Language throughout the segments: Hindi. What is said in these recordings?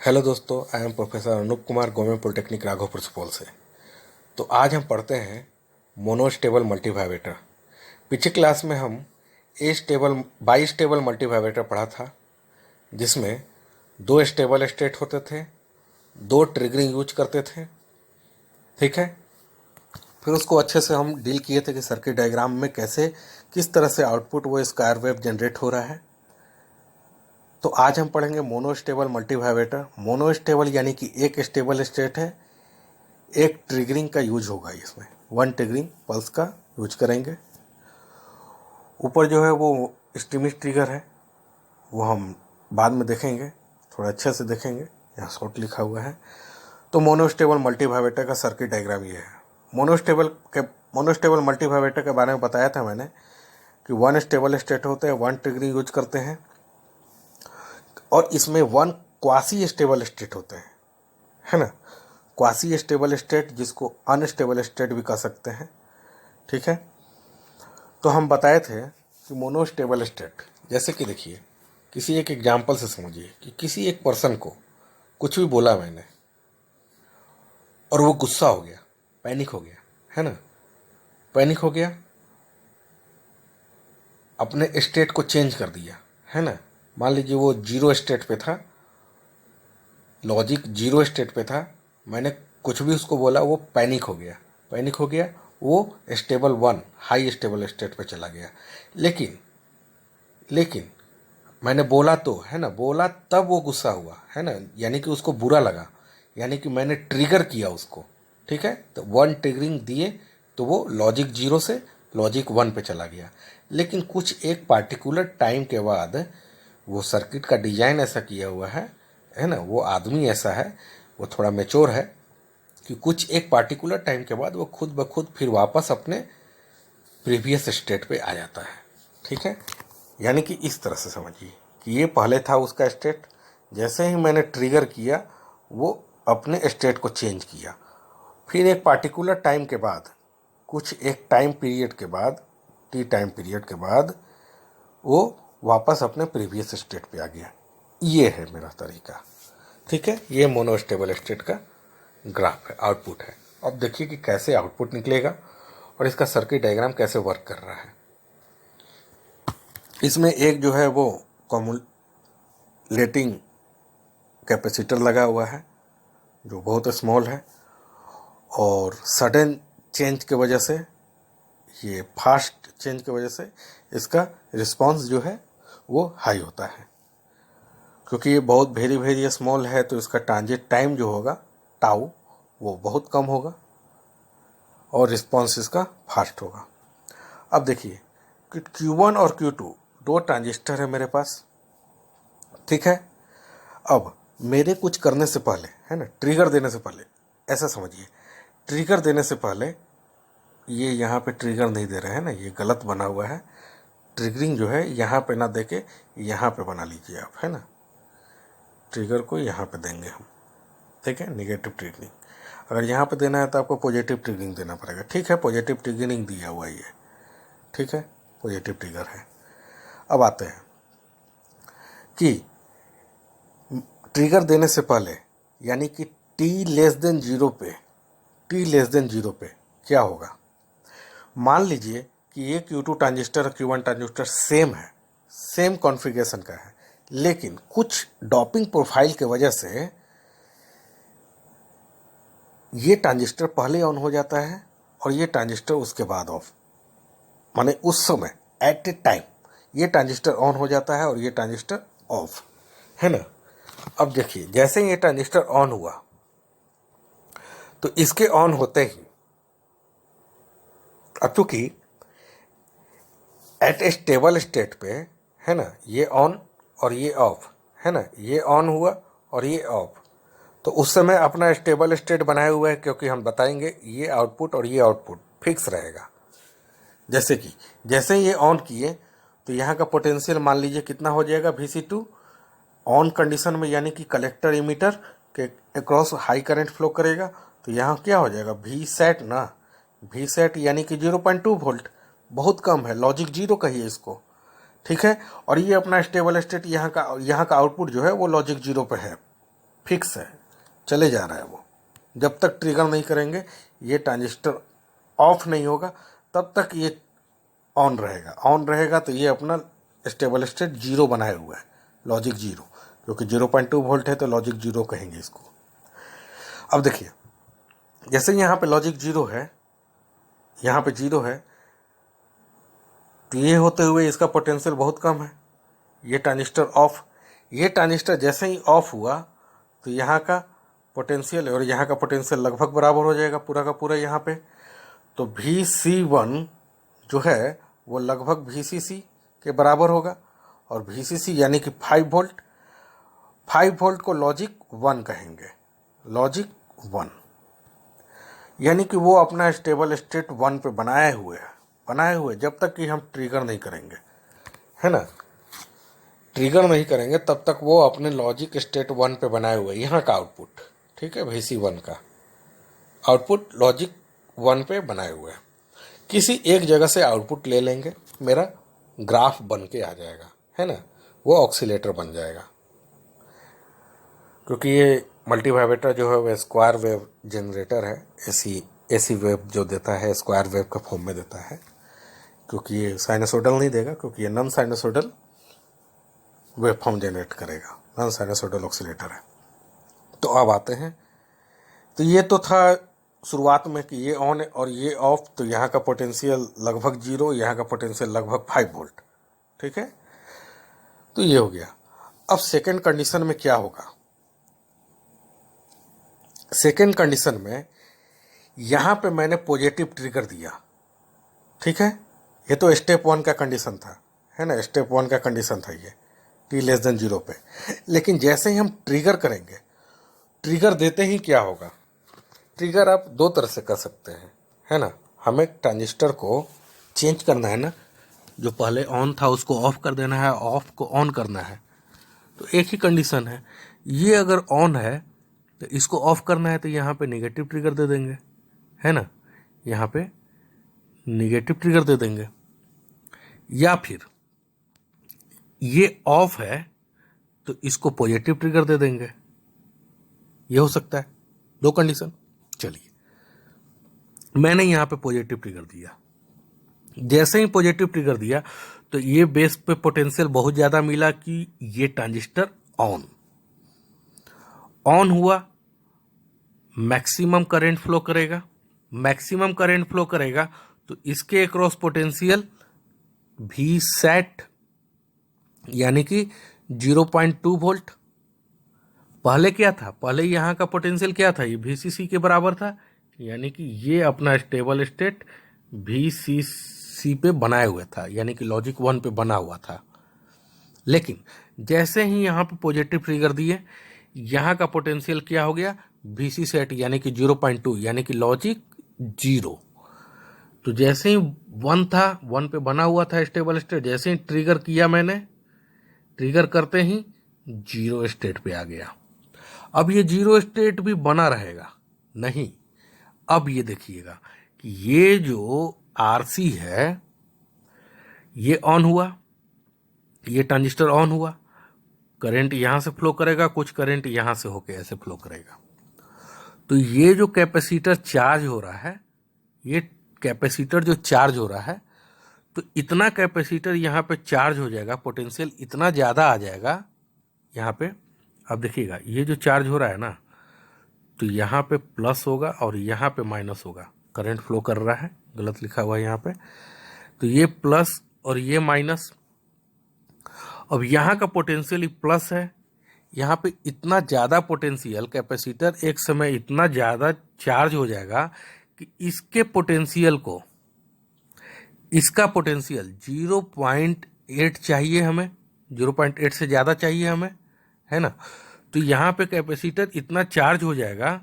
हेलो दोस्तों, I am professor Anoop Kumar, government polytechnic Raghopur Supaul से। तो आज हम पढ़ते हैं मोनोस्टेबल मल्टीवाइब्रेटर। पिछले क्लास में हम ए स्टेबल बाई स्टेबल मल्टीवाइब्रेटर पढ़ा था, जिसमें दो स्टेबल स्टेट होते थे, दो ट्रिगरिंग यूज करते थे। ठीक है। फिर उसको अच्छे से हम डील किए थे कि सर्किट डायग्राम में कैसे किस तरह से आउटपुट वो स्क्वायर वेव जनरेट हो रहा है। तो आज हम पढ़ेंगे मोनोस्टेबल मल्टीवाइब्रेटर। मोनोस्टेबल यानी कि एक स्टेबल स्टेट है, एक ट्रिगरिंग का यूज होगा इसमें, वन ट्रिगरिंग पल्स का यूज करेंगे। ऊपर जो है वो स्टिमिश ट्रिगर है, वो हम बाद में देखेंगे, थोड़ा अच्छे से देखेंगे। यहाँ शॉर्ट लिखा हुआ है। तो मोनोस्टेबल मल्टीवाइब्रेटर का सर्किट डायग्राम ये है। मोनोस्टेबल मल्टीवाइब्रेटर के बारे में बताया था मैंने कि वन स्टेबल स्टेट होते हैं, वन ट्रिगरिंग यूज करते हैं, और इसमें वन क्वासी स्टेबल स्टेट होते हैं, है ना। क्वासी स्टेबल स्टेट जिसको अनस्टेबल स्टेट भी कह सकते हैं। ठीक है। तो हम बताए थे कि मोनोस्टेबल स्टेट, जैसे कि देखिए, किसी एक एग्जाम्पल से समझिए कि किसी एक पर्सन को कुछ भी बोला मैंने और वो गुस्सा हो गया, पैनिक हो गया, है ना। पैनिक हो गया, अपने स्टेट को चेंज कर दिया, है ना। मान लीजिए वो जीरो स्टेट पे था, लॉजिक जीरो स्टेट पे था, मैंने कुछ भी उसको बोला, वो पैनिक हो गया। पैनिक हो गया, वो stable one high stable state पे चला गया। लेकिन लेकिन मैंने बोला तो, है ना, बोला तब वो गुस्सा हुआ, है ना, यानी कि उसको बुरा लगा, यानी कि मैंने ट्रिगर किया उसको। ठीक है। तो वन ट्रिगरिंग दिए तो वो लॉजिक जीरो से लॉजिक वन पे चला गया। लेकिन कुछ एक पार्टिकुलर टाइम के बाद वो सर्किट का डिजाइन ऐसा किया हुआ है ना, वो आदमी ऐसा है, वो थोड़ा मेच्योर है कि कुछ एक पार्टिकुलर टाइम के बाद वो खुद ब खुद फिर वापस अपने प्रीवियस स्टेट पे आ जाता है। ठीक है। यानी कि इस तरह से समझिए कि ये पहले था उसका स्टेट, जैसे ही मैंने ट्रिगर किया वो अपने स्टेट को चेंज किया। फिर एक पार्टिकुलर टाइम के बाद, कुछ एक टाइम पीरियड के बाद, टी टाइम पीरियड के बाद, वो वापस अपने प्रीवियस स्टेट पे आ गया। ये है मेरा तरीका। ठीक है। ये मोनोस्टेबल स्टेट का ग्राफ है, आउटपुट है। अब देखिए कि कैसे आउटपुट निकलेगा और इसका सर्किट डायग्राम कैसे वर्क कर रहा है। इसमें एक जो है वो कम्युलेटिंग कैपेसिटर लगा हुआ है जो बहुत स्मॉल है, और सडन चेंज की वजह से, ये फास्ट चेंज की वजह से इसका रिस्पांस जो है वो हाई होता है। क्योंकि ये बहुत वेरी वेरी स्मॉल है तो इसका ट्रांजिट टाइम जो होगा टाउ, वो बहुत कम होगा और रिस्पांस इसका फास्ट होगा। अब देखिए कि Q1 और Q2 दो ट्रांजिस्टर है मेरे पास। ठीक है। अब मेरे कुछ करने से पहले, है ना, ट्रिगर देने से पहले, ऐसा समझिए, ट्रिगर देने से पहले ये यहाँ पे ट्रिगर नहीं दे रहे हैं ना, ये गलत बना हुआ है। ट्रिगरिंग जो है यहाँ पे ना दे के यहाँ पे बना लीजिए आप, है ना। ट्रिगर को यहाँ पे देंगे हम। ठीक है। नेगेटिव ट्रिगरिंग अगर यहाँ पे देना है तो आपको पॉजिटिव ट्रिगरिंग देना पड़ेगा। ठीक है। पॉजिटिव ट्रिगरिंग दिया हुआ ये, ठीक है, पॉजिटिव ट्रिगर है। अब आते हैं कि ट्रिगर देने से पहले, यानी कि टी लेस देन जीरो पे क्या होगा। मान लीजिए कि ये Q2 ट्रांजिस्टर और Q1 ट्रांजिस्टर सेम है, सेम कॉन्फ़िगरेशन का है, लेकिन कुछ डॉपिंग प्रोफाइल की वजह से ये ट्रांजिस्टर पहले ऑन हो जाता है और ये ट्रांजिस्टर उसके बाद ऑफ। माने उस समय एट ए टाइम ये ट्रांजिस्टर ऑन हो जाता है और ये ट्रांजिस्टर ऑफ, है ना। अब देखिए, जैसे ये ट्रांजिस्टर ऑन हुआ तो इसके ऑन होते ही, अब चूंकि एट ए स्टेबल स्टेट पे, है ना, ये ऑन और ये ऑफ, है ना, ये ऑन हुआ और ये ऑफ, तो उस समय अपना स्टेबल स्टेट बनाए हुए है, क्योंकि हम बताएंगे ये आउटपुट और ये आउटपुट फिक्स रहेगा। जैसे कि जैसे ये ऑन किए तो यहाँ का पोटेंशियल मान लीजिए कितना हो जाएगा, Vc2 ऑन कंडीशन में, यानी कि कलेक्टर इमीटर के अक्रॉस हाई करंट फ्लो करेगा, तो यहाँ क्या हो जाएगा, वी सेट ना, वी सेट यानी कि 0.2 वोल्ट, बहुत कम है, लॉजिक जीरो कहिए इसको। ठीक है। और ये अपना स्टेबल स्टेट यहाँ का आउटपुट जो है वो लॉजिक जीरो पे है। फिक्स है, चले जा रहा है वो। जब तक ट्रिगर नहीं करेंगे, ये ट्रांजिस्टर ऑफ नहीं होगा, तब तक ये ऑन रहेगा। ऑन रहेगा तो ये अपना स्टेबल स्टेट जीरो बनाए हुआ है, लॉजिक जीरो, क्योंकि 0.2 वोल्ट है तो लॉजिक जीरो कहेंगे इसको। अब देखिए, जैसे यहाँ पे लॉजिक जीरो है, यहाँ पे जीरो है, तो ये होते हुए इसका पोटेंशियल बहुत कम है। ये ट्रांजिस्टर ऑफ, ये ट्रांजिस्टर जैसे ही ऑफ हुआ तो यहाँ का पोटेंशियल और यहाँ का पोटेंशियल लगभग बराबर हो जाएगा पूरा का पूरा यहाँ पे। तो VC1 जो है वो लगभग VCC के बराबर होगा, और VCC यानी कि 5 वोल्ट, 5 वोल्ट को लॉजिक 1 कहेंगे, लॉजिक 1, यानी कि वो अपना स्टेबल स्टेट 1 पे बनाए हुए जब तक कि हम ट्रिगर नहीं करेंगे, है ना। ट्रिगर नहीं करेंगे तब तक वो अपने लॉजिक स्टेट 1 पे बनाए हुए। यहाँ का आउटपुट, ठीक है, VC1 का आउटपुट लॉजिक 1 पे बनाए हुए हैं। किसी एक जगह से आउटपुट ले लेंगे, मेरा ग्राफ बन के आ जाएगा, है ना, वो ऑक्सीलेटर बन जाएगा। क्योंकि ये मल्टीवाइब्रेटर जो है वह स्क्वायर वेव जनरेटर है, एसी वेव जो देता है स्क्वायर वेव का फॉर्म में देता है, क्योंकि ये साइनसोइडल नहीं देगा, क्योंकि ये non sinusoidal wave form generate करेगा, नॉन साइनसोइडल ऑक्सीलेटर है। तो अब आते हैं, तो ये तो था शुरुआत में कि ये ऑन है और ये ऑफ, तो यहाँ का पोटेंशियल लगभग जीरो, यहाँ का पोटेंशियल लगभग 5 वोल्ट, ठीक है। तो ये हो गया। अब सेकेंड कंडीशन में क्या होगा? सेकेंड कंडीशन में यहाँ पे मैंने पॉजिटिव ट्रिगर दिया, ठीक है। ये तो स्टेप 1 का कंडीशन था, है ना, स्टेप 1 का कंडीशन था ये, t<0 पे। लेकिन जैसे ही हम ट्रिगर करेंगे, ट्रिगर देते ही क्या होगा? ट्रिगर आप दो तरह से कर सकते हैं, है ना। हमें ट्रांजिस्टर को चेंज करना है ना, जो पहले ऑन था उसको ऑफ कर देना है, ऑफ को ऑन करना है। तो एक ही कंडीशन है, ये अगर ऑन है तो इसको ऑफ करना है, तो यहाँ पे नेगेटिव ट्रिगर दे देंगे, है ना, यहाँ पे नेगेटिव ट्रिगर दे देंगे। या फिर ये ऑफ है तो इसको पॉजिटिव ट्रिगर दे देंगे, ये हो सकता है, दो कंडीशन। चलिए, मैंने यहाँ पे पॉजिटिव ट्रिगर दिया। जैसे ही पॉजिटिव ट्रिगर दिया तो ये बेस पे पोटेंशियल बहुत ज़्यादा मिला कि ये ट्रांजिस्टर ऑन हुआ, मैक्सिमम करंट फ्लो करेगा। मैक्सिमम करंट फ्लो करेगा तो इसके अक्रॉस पोटेंशियल Vset यानी कि 0.2 वोल्ट। पहले क्या था? पहले यहाँ का पोटेंशियल क्या था? ये VCC के बराबर था, यानी कि ये अपना स्टेबल स्टेट VCC पे बनाए हुए था, यानी कि लॉजिक 1 पे बना हुआ था। लेकिन जैसे ही यहाँ पे पॉजिटिव ट्रिगर दिए, यहाँ का पोटेंशियल क्या हो गया? Vcset यानी कि 0.2, यानी कि लॉजिक 0। तो जैसे ही 1 था, 1 पे बना हुआ था स्टेबल स्टेट, जैसे ही ट्रिगर किया मैंने, ट्रिगर करते ही 0 स्टेट पे आ गया। अब ये 0 स्टेट भी बना रहेगा नहीं। अब ये देखिएगा कि ये जो RC है ये ऑन हुआ, ये ट्रांजिस्टर ऑन हुआ, करंट यहां से फ्लो करेगा, कुछ करंट यहां से होके ऐसे फ्लो करेगा। तो ये जो कैपेसिटर चार्ज हो रहा है, ये कैपेसिटर जो चार्ज हो रहा है, तो इतना कैपेसिटर यहाँ पे चार्ज हो जाएगा, पोटेंशियल इतना ज़्यादा आ जाएगा यहाँ पे। अब देखिएगा, ये जो चार्ज हो रहा है ना, तो यहाँ पे प्लस होगा और यहाँ पे माइनस होगा, करंट फ्लो कर रहा है, गलत लिखा हुआ है यहाँ पे। तो ये प्लस और ये माइनस। अब यहाँ का पोटेंशियल प्लस है, यहाँ पे इतना ज़्यादा पोटेंशियल, कैपेसिटर एक समय इतना ज़्यादा चार्ज हो जाएगा कि इसके पोटेंशियल को, इसका पोटेंशियल 0.8 चाहिए हमें, 0.8 से ज़्यादा चाहिए हमें, है ना। तो यहाँ पे कैपेसिटर इतना चार्ज हो जाएगा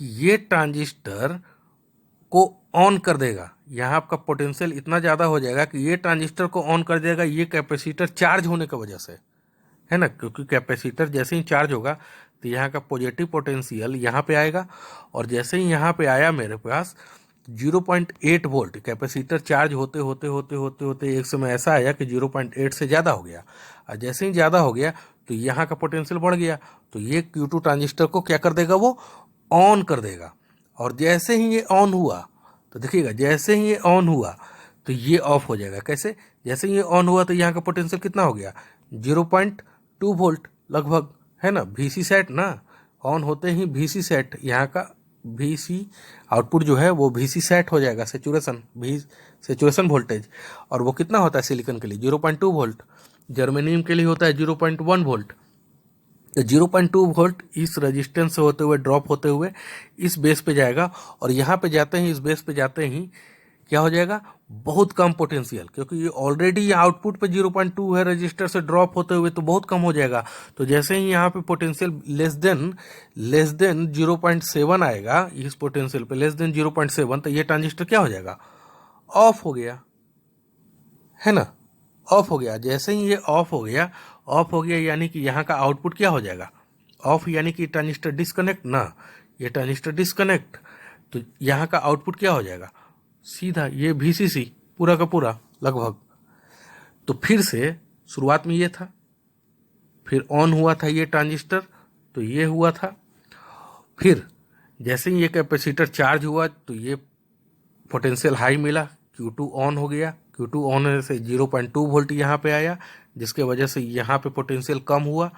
कि ये ट्रांजिस्टर को ऑन कर देगा। यहाँ आपका पोटेंशियल इतना ज़्यादा हो जाएगा कि ये ट्रांजिस्टर को ऑन कर देगा, ये कैपेसिटर चार्ज होने की वजह से, है ना। क्योंकि कैपेसिटर जैसे ही चार्ज होगा तो यहाँ का पॉजिटिव पोटेंशियल यहाँ पे आएगा, और जैसे ही यहाँ पे आया मेरे पास 0.8 वोल्ट, कैपेसिटर चार्ज होते होते होते होते होते एक समय ऐसा आया कि 0.8 से ज़्यादा हो गया। और जैसे ही ज़्यादा हो गया तो यहाँ का पोटेंशियल बढ़ गया, तो ये Q2 ट्रांजिस्टर को क्या कर देगा, वो ऑन कर देगा। और जैसे ही ये ऑन हुआ तो देखिएगा, जैसे ही ये ऑन हुआ तो ये ऑफ हो जाएगा। कैसे? जैसे ही ये ऑन हुआ तो यहाँ का पोटेंशियल कितना हो गया, 0.2 वोल्ट लगभग, है ना, VC सेट ना, ऑन होते ही VC सेट, यहाँ का VC आउटपुट जो है वो VC सेट हो जाएगा, सेचुरेशन वोल्टेज। और वो कितना होता है सिलिकॉन के लिए, 0.2 वोल्ट, जर्मेनियम के लिए होता है 0.1 वोल्ट। तो 0.2 वोल्ट इस रेजिस्टेंस से होते हुए, ड्रॉप होते हुए इस बेस पे जाएगा, और यहाँ पे जाते ही, इस बेस पे जाते ही क्या हो जाएगा, बहुत कम पोटेंशियल, क्योंकि ये ऑलरेडी आउटपुट पे 0.2 है, रजिस्टर से ड्रॉप होते हुए तो बहुत कम हो जाएगा। तो जैसे ही यहाँ पे पोटेंशियल लेस देन 0.7 आएगा, इस पोटेंशियल पे लेस देन 0.7, तो ये ट्रांजिस्टर क्या हो जाएगा, ऑफ हो गया, है ना, ऑफ हो गया। जैसे ही ये ऑफ हो गया यानी कि यहाँ का आउटपुट क्या हो जाएगा, ऑफ, यानी कि ट्रांजिस्टर डिस्कनेक्ट ना, ये ट्रांजिस्टर डिस्कनेक्ट, तो यहाँ का आउटपुट क्या हो जाएगा, सीधा ये VCC पूरा का पूरा लगभग। तो फिर से शुरुआत में ये था, फिर ऑन हुआ था ये ट्रांजिस्टर, तो ये हुआ था, फिर जैसे ही ये कैपेसिटर चार्ज हुआ तो ये पोटेंशियल हाई मिला, Q2 ऑन हो गया, Q2 ऑन होने से 0.2 वोल्ट यहाँ पे आया, जिसके वजह से यहाँ पे पोटेंशियल कम हुआ,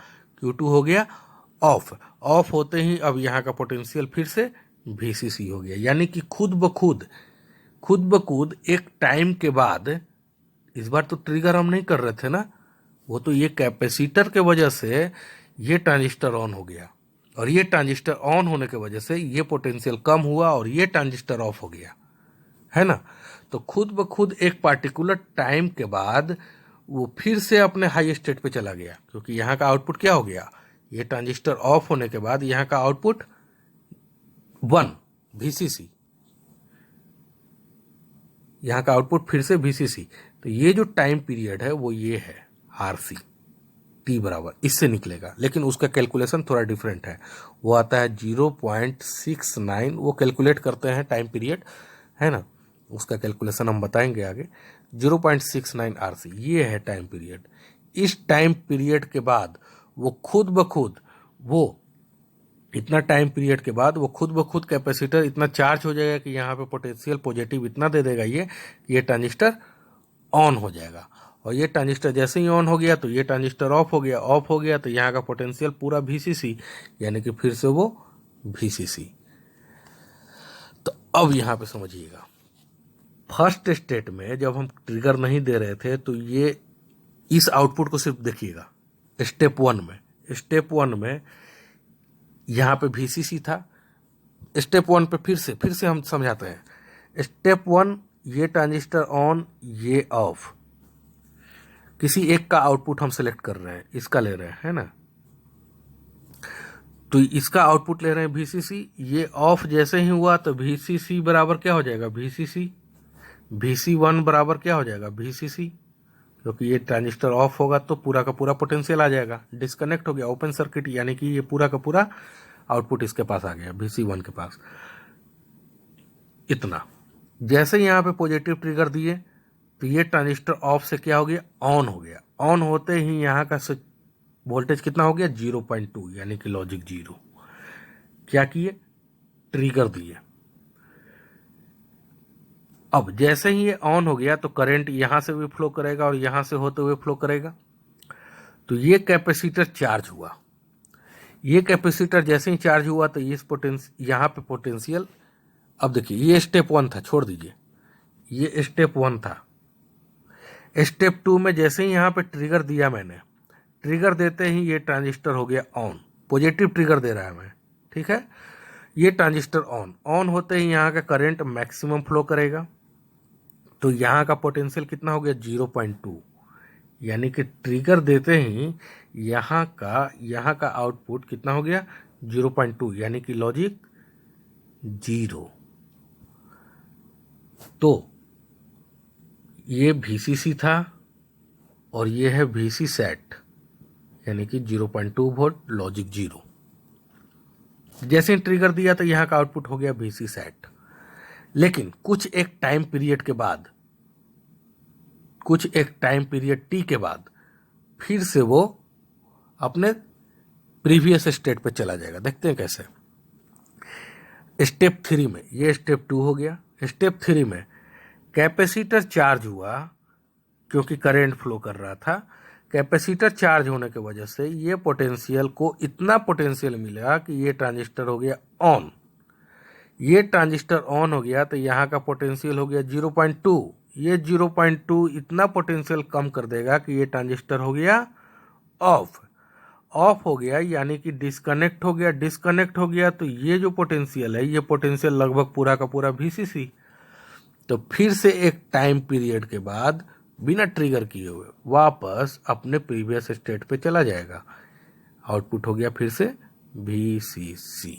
Q2 हो गया ऑफ होते ही अब यहाँ का पोटेंशियल फिर से VCC हो गया। यानी कि खुद ब खुद एक टाइम के बाद, इस बार तो ट्रिगर हम नहीं कर रहे थे ना, वो तो ये कैपेसिटर के वजह से ये ट्रांजिस्टर ऑन हो गया, और ये ट्रांजिस्टर ऑन होने के वजह से ये पोटेंशियल कम हुआ और ये ट्रांजिस्टर ऑफ हो गया, है ना। तो खुद ब खुद एक पार्टिकुलर टाइम के बाद वो फिर से अपने हाई स्टेट पे चला गया, क्योंकि यहाँ का आउटपुट क्या हो गया, ये ट्रांजिस्टर ऑफ होने के बाद यहाँ का आउटपुट 1 VCC, यहाँ का आउटपुट फिर से VCC। तो ये जो टाइम पीरियड है वो ये है RC, T बराबर इससे निकलेगा, लेकिन उसका कैलकुलेशन थोड़ा डिफरेंट है, वो आता है 0.69, वो कैलकुलेट करते हैं टाइम पीरियड, है ना, उसका कैलकुलेशन हम बताएंगे आगे। 0.69 RC ये है टाइम पीरियड। इस टाइम पीरियड के बाद वो खुद ब खुद, वो इतना टाइम पीरियड के बाद वो खुद ब खुद कैपेसिटर इतना चार्ज हो जाएगा कि यहाँ पे पोटेंशियल पॉजिटिव इतना दे देगा ये ट्रांजिस्टर ऑन हो जाएगा। और ये ट्रांजिस्टर जैसे ही ऑन हो गया तो ये ट्रांजिस्टर ऑफ हो गया तो यहाँ का पोटेंशियल पूरा VCC, यानी कि फिर से वो VCC। तो अब यहाँ पे समझिएगा, फर्स्ट स्टेट में जब हम ट्रिगर नहीं दे रहे थे तो ये इस आउटपुट को सिर्फ देखिएगा, स्टेप वन में यहाँ पे VCC था। स्टेप 1 पे फिर से हम समझाते हैं। स्टेप 1 ये ट्रांजिस्टर ऑन, ये ऑफ, किसी एक का आउटपुट हम सेलेक्ट कर रहे हैं, इसका ले रहे हैं, है ना, तो इसका आउटपुट ले रहे हैं VCC। ये ऑफ जैसे ही हुआ तो VCC बराबर क्या हो जाएगा, VC1 बराबर क्या हो जाएगा, VCC, क्योंकि ये ट्रांजिस्टर ऑफ होगा तो पूरा का पूरा पोटेंशियल आ जाएगा, डिस्कनेक्ट हो गया, ओपन सर्किट, यानी कि ये पूरा का पूरा आउटपुट इसके पास आ गया, VC1 के पास। इतना जैसे ही यहाँ पे पॉजिटिव ट्रिगर दिए तो ये ट्रांजिस्टर ऑफ से क्या हो गया, ऑन हो गया। ऑन होते ही यहाँ का वोल्टेज कितना हो गया, 0.2, यानी कि लॉजिक 0। क्या किए, ट्रिगर दिए। अब जैसे ही ये ऑन हो गया तो करंट यहां से भी फ्लो करेगा और यहां से होते हुए फ्लो करेगा। तो ये कैपेसिटर चार्ज हुआ, ये कैपेसिटर जैसे ही चार्ज हुआ तो इस यहाँ पे पोटेंशियल, अब देखिए ये स्टेप 1 था, छोड़ दीजिए, ये स्टेप 1 था। स्टेप 2 में जैसे ही यहाँ पे ट्रिगर दिया मैंने, ट्रिगर देते ही ये ट्रांजिस्टर हो गया ऑन, पॉजिटिव ट्रिगर दे रहा है मैं, ठीक है। ये ट्रांजिस्टर ऑन होते ही यहाँ का करंट मैक्सिमम फ्लो करेगा, तो यहाँ का पोटेंशियल कितना हो गया, 0.2, यानी कि ट्रिगर देते ही यहाँ का आउटपुट कितना हो गया, 0.2, यानी कि लॉजिक 0। तो ये VCC था और ये है VC सेट, यानी कि 0.2 वोल्ट, लॉजिक 0। जैसे ट्रिगर दिया तो यहाँ का आउटपुट हो गया VC सेट। लेकिन कुछ एक टाइम पीरियड T के बाद फिर से वो अपने प्रीवियस स्टेट पे चला जाएगा। देखते हैं कैसे। स्टेप 3 में, ये स्टेप 2 हो गया। स्टेप 3 में कैपेसिटर चार्ज हुआ क्योंकि करंट फ्लो कर रहा था। कैपेसिटर चार्ज होने की वजह से ये पोटेंशियल को इतना पोटेंशियल मिला कि ये ट्रांजिस्टर हो गया ऑन। ये ट्रांजिस्टर ऑन हो गया तो यहाँ का पोटेंशियल हो गया 0.2। ये 0.2 इतना पोटेंशियल कम कर देगा कि ये ट्रांजिस्टर हो गया ऑफ। ऑफ हो गया यानी कि डिस्कनेक्ट हो गया। डिस्कनेक्ट हो गया तो ये जो पोटेंशियल है, ये पोटेंशियल लगभग पूरा का पूरा VCC। तो फिर से एक टाइम पीरियड के बाद बिना ट्रिगर किए हुए वापस अपने प्रीवियस स्टेट पे चला जाएगा। आउटपुट हो गया फिर से VCC।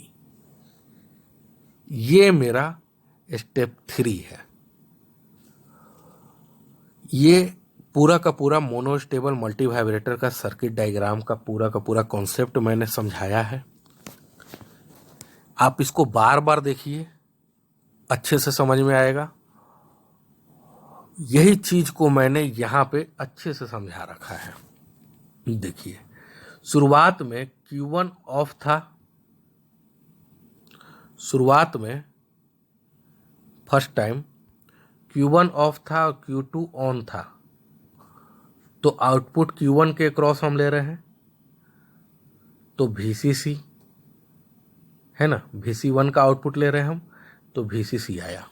ये मेरा स्टेप 3 है। ये पूरा का पूरा मोनोस्टेबल मल्टीवाइब्रेटर का सर्किट डायग्राम का पूरा कॉन्सेप्ट मैंने समझाया है। आप इसको बार बार देखिए, अच्छे से समझ में आएगा। यही चीज को मैंने यहाँ पे अच्छे से समझा रखा है। देखिए, शुरुआत में Q1 ऑफ था। शुरुआत में फर्स्ट टाइम Q1 ऑफ था और Q2 ऑन था। तो आउटपुट Q1 के क्रॉस हम ले रहे हैं तो VCC है ना, VC1 का आउटपुट ले रहे हैं हम तो VCC आया।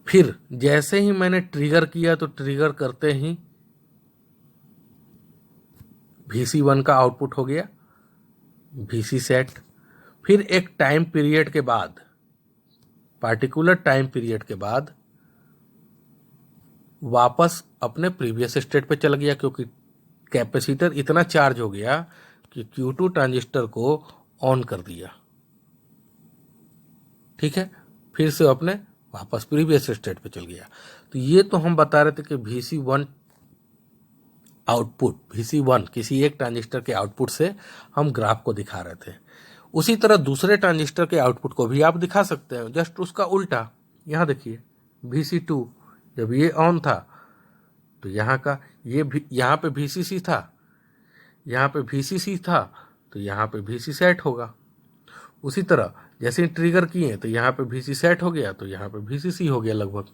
फिर जैसे ही मैंने ट्रिगर किया तो ट्रिगर करते ही VC1 का आउटपुट हो गया VC सेट। फिर एक टाइम पीरियड के बाद, पार्टिकुलर टाइम पीरियड के बाद वापस अपने प्रीवियस स्टेट पे चल गया क्योंकि कैपेसिटर इतना चार्ज हो गया कि Q2 ट्रांजिस्टर को ऑन कर दिया। ठीक है, फिर से अपने वापस प्रीवियस स्टेट पे चल गया। तो ये तो हम बता रहे थे कि VC1 आउटपुट, VC1 किसी एक ट्रांजिस्टर के आउटपुट से हम ग्राफ को दिखा रहे थे। उसी तरह दूसरे ट्रांजिस्टर के आउटपुट को भी आप दिखा सकते हैं, जस्ट उसका उल्टा। यहाँ देखिए, VC2 जब ये ऑन था तो यहाँ का ये भी, यहाँ पे VCC था, यहाँ पे VCC था तो यहाँ पे VC सेट होगा। उसी तरह जैसे ट्रिगर किए तो यहाँ पे VC सेट हो गया तो यहाँ पे VCC हो गया लगभग।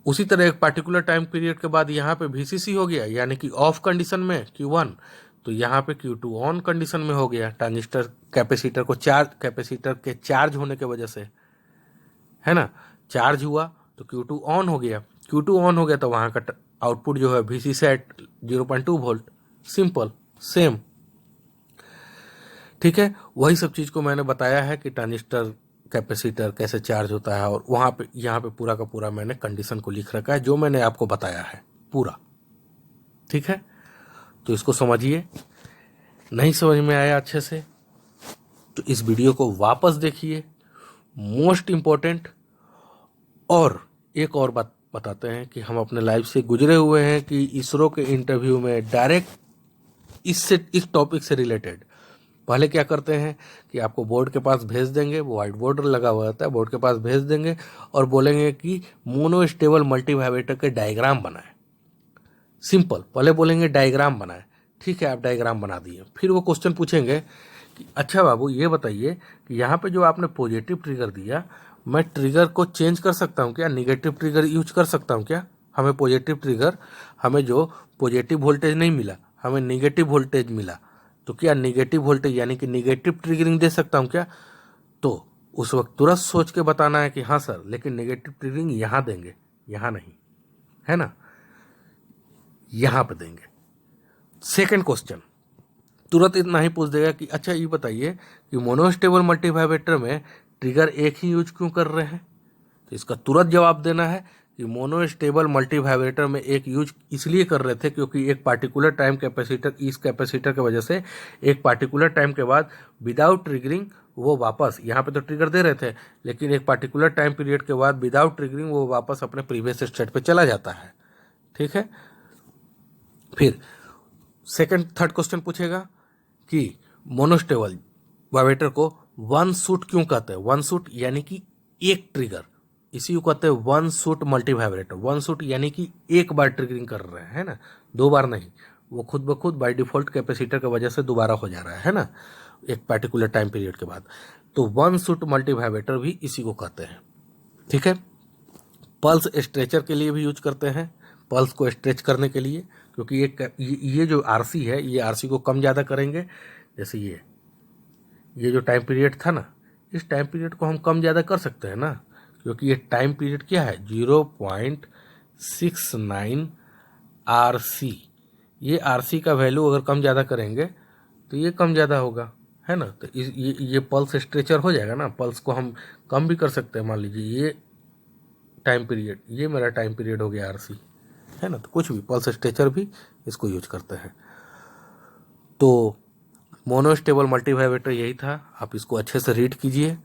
उसी तरह एक पार्टिकुलर टाइम पीरियड के बाद यहाँ पे VCC हो गया यानी कि ऑफ कंडीशन में Q1, तो यहाँ पे Q2 ऑन कंडीशन में हो गया। ट्रांजिस्टर कैपेसिटर को कैपेसिटर के चार्ज होने के वजह से, है ना, चार्ज हुआ तो Q2 ऑन हो गया। Q2 ऑन हो गया तो वहाँ का आउटपुट जो है VC set 0.2 volt. Simple, same. ठीक है, वही सब चीज़ को मैंने बताया है कि ट्रांजिस्टर कैपेसिटर कैसे चार्ज होता है, और वहाँ पे यहाँ पे पूरा का पूरा मैंने कंडीशन को लिख रखा है जो मैंने आपको बताया है पूरा। ठीक है, तो इसको समझिए। नहीं समझ में आया अच्छे से तो इस वीडियो को वापस देखिए। मोस्ट इम्पोर्टेंट, और एक और बात बताते हैं कि हम अपने लाइफ से गुजरे हुए हैं कि इसरो के इंटरव्यू में डायरेक्ट इस टॉपिक से रिलेटेड पहले क्या करते हैं कि आपको बोर्ड के पास भेज देंगे, वो व्हाइट बोर्ड लगा हुआ रहता है, बोर्ड के पास भेज देंगे और बोलेंगे कि मोनोस्टेबल मल्टीवाइब्रेटर के डायग्राम बनाएं। सिंपल, पहले बोलेंगे डायग्राम बनाएं। ठीक है, आप डायग्राम बना दिए। फिर वो क्वेश्चन पूछेंगे कि अच्छा बाबू ये बताइए कि यहाँ पे जो आपने पॉजिटिव ट्रिगर दिया, मैं ट्रिगर को चेंज कर सकता हूँ क्या, निगेटिव ट्रिगर यूज कर सकता हूँ क्या? हमें पॉजिटिव ट्रिगर, हमें जो पॉजिटिव वोल्टेज नहीं मिला, हमें निगेटिव वोल्टेज मिला, तो क्या निगेटिव वोल्टेज यानी कि निगेटिव ट्रिगरिंग दे सकता हूँ क्या? तो उस वक्त तुरंत सोच के बताना है कि हाँ सर, लेकिन निगेटिव ट्रिगरिंग यहाँ देंगे, यहाँ नहीं, है ना, यहाँ पे देंगे। सेकंड क्वेश्चन तुरंत इतना ही पूछ देगा कि अच्छा ये बताइए कि मोनोस्टेबल मल्टीवाइब्रेटर में ट्रिगर एक ही यूज क्यों कर रहे हैं? तो इसका तुरंत जवाब देना है कि मोनोस्टेबल मल्टीवाइब्रेटर में एक यूज इसलिए कर रहे थे क्योंकि एक पार्टिकुलर टाइम कैपेसिटर, इस कैपेसिटर की वजह से एक पार्टिकुलर टाइम के बाद विदाउट ट्रिगरिंग वो वापस, यहाँ पे तो ट्रिगर दे रहे थे लेकिन एक पार्टिकुलर टाइम पीरियड के बाद विदाउट ट्रिगरिंग वो वापस अपने प्रीवियस स्टेट पे चला जाता है। ठीक है, फिर थर्ड क्वेश्चन पूछेगा कि मोनोस्टेबल वाइब्रेटर को वन शूट क्यों कहते हैं? वन शूट यानी कि एक ट्रिगर, इसी को कहते हैं one shoot multivibrator. One shoot यानी कि एक बार ट्रिगरिंग कर रहे हैं, है ना, दो बार नहीं, वो खुद ब खुद बाय डिफ़ॉल्ट कैपेसिटर की वजह से दोबारा हो जा रहा है ना, एक पर्टिकुलर टाइम पीरियड के बाद। तो वन शॉट मल्टीवाइब्रेटर भी इसी को कहते हैं। ठीक है, पल्स स्ट्रेचर के लिए भी यूज करते हैं, पल्स को स्ट्रेच करने के लिए, क्योंकि ये जो आरसी है, ये आरसी को कम ज़्यादा करेंगे। जैसे ये जो टाइम पीरियड था ना, इस टाइम पीरियड को हम कम ज़्यादा कर सकते हैं ना, क्योंकि ये टाइम पीरियड क्या है 0.69 आरसी। ये आरसी का वैल्यू अगर कम ज़्यादा करेंगे तो ये कम ज़्यादा होगा, है ना। तो ये पल्स स्ट्रेचर हो जाएगा ना, पल्स को हम कम भी कर सकते हैं। मान लीजिए ये टाइम पीरियड, ये मेरा टाइम पीरियड हो गया आरसी, है ना। तो कुछ भी पल्स स्ट्रेचर भी इसको यूज करते हैं। तो मोनोस्टेबल मल्टीवाइब्रेटर यही था, आप इसको अच्छे से रीड कीजिए।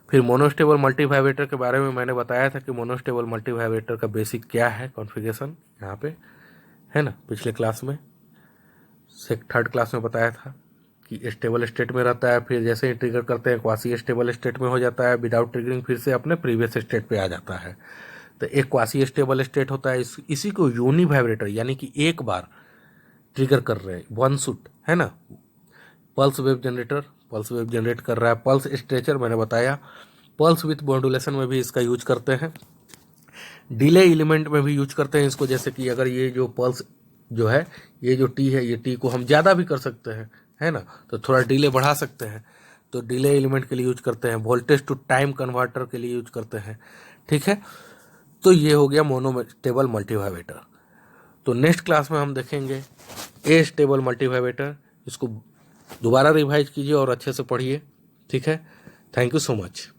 फिर मोनोस्टेबल मल्टीवाइब्रेटर के बारे में मैंने बताया था कि मोनोस्टेबल मल्टीवाइब्रेटर का बेसिक क्या है, कॉन्फ़िगरेशन यहाँ पे है ना, पिछले क्लास में थर्ड क्लास में बताया था कि स्टेबल स्टेट में रहता है, फिर जैसे ही ट्रिगर करते हैं क्वासी स्टेबल स्टेट में हो जाता है, विदाउट ट्रिगरिंग फिर से अपने प्रीवियस स्टेट पे आ जाता है। तो एक क्वासी स्टेबल स्टेट होता है, इसी को यूनी वाइब्रेटर, यानी कि एक बार ट्रिगर कर रहे हैं, वन शॉट, है ना। Pulse wave generator, pulse wave generate कर रहा है। पल्स स्ट्रेचर मैंने बताया, पल्स विथ मॉड्यूलेशन में भी इसका यूज करते हैं। डिले एलिमेंट में भी यूज करते हैं इसको, जैसे कि अगर ये जो पल्स जो है, ये जो टी है, ये टी को हम ज़्यादा भी कर सकते हैं, है ना, तो थोड़ा डिले बढ़ा सकते हैं, तो डिले एलिमेंट के लिए यूज करते हैं। वोल्टेज टू टाइम कन्वर्टर के लिए यूज करते हैं। ठीक है, तो ये हो गया मोनोस्टेबल मल्टीवाइब्रेटर। तो नेक्स्ट क्लास में हम देखेंगे ए स्टेबल मल्टीवाइब्रेटर। इसको दोबारा रिवाइज कीजिए और अच्छे से पढ़िए। ठीक है, थैंक यू सो मच।